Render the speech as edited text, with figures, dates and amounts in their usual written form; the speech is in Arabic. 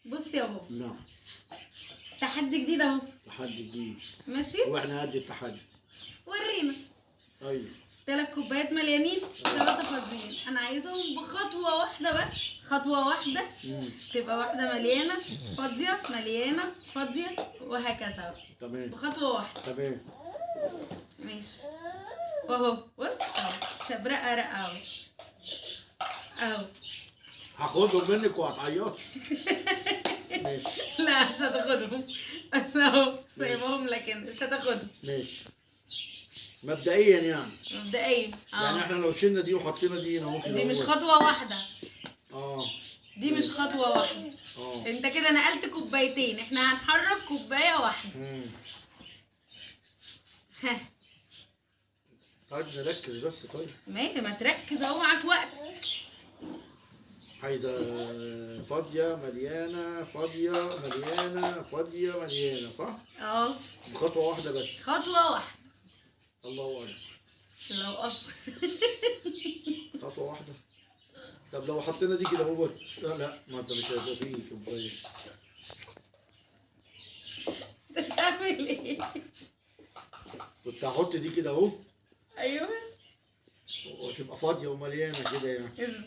بص يا بابا، نعم. تحدي جديد اهو. تحدي جديد. ماشي، واحنا قد التحدي. ورينا. ايوه. 3 كوبايات مليانين، 3 فاضيين. انا عايزهم بخطوه واحده بس، خطوه واحده تبقى واحده مليانه فاضيه مليانه فاضيه وهكذا. تمام. بخطوه واحده. تمام. ماشي. واهو بص اهو، شبرقه رقه اهو. اهو. هاخدهم منك وهتعيطي. ماشي. لا مش هتاخدهم، انا اهو سايبهم لكن مش هتاخدهم. ماشي. مبدئيا يعني. مبدئيا يعني احنا لو شلنا دي وحطينا دي هنا ممكن دي مش خطوه واحده. دي مش خطوه واحده. انت كده نقلت كوبايتين، احنا هنحرك كوبايه واحده. ها. طيب نركز بس. طيب ماشي، ما تركز اهو، معاك وقت. عايزة فاضية مليانة فاضية مليانة فاضية مليانة، صح؟ اه، بخطوة واحدة بس. خطوة واحدة. الله أكبر. الله أكبر. خطوة واحدة. طب لو حطينا دي كده اهوت، لا ما انت مش هيبقى فيه كوباية. انت بتعمل ايه؟ كنت هحط دي كده اهو. ايوه. وتبقى فاضية ومليانة كده يعني. ازاي؟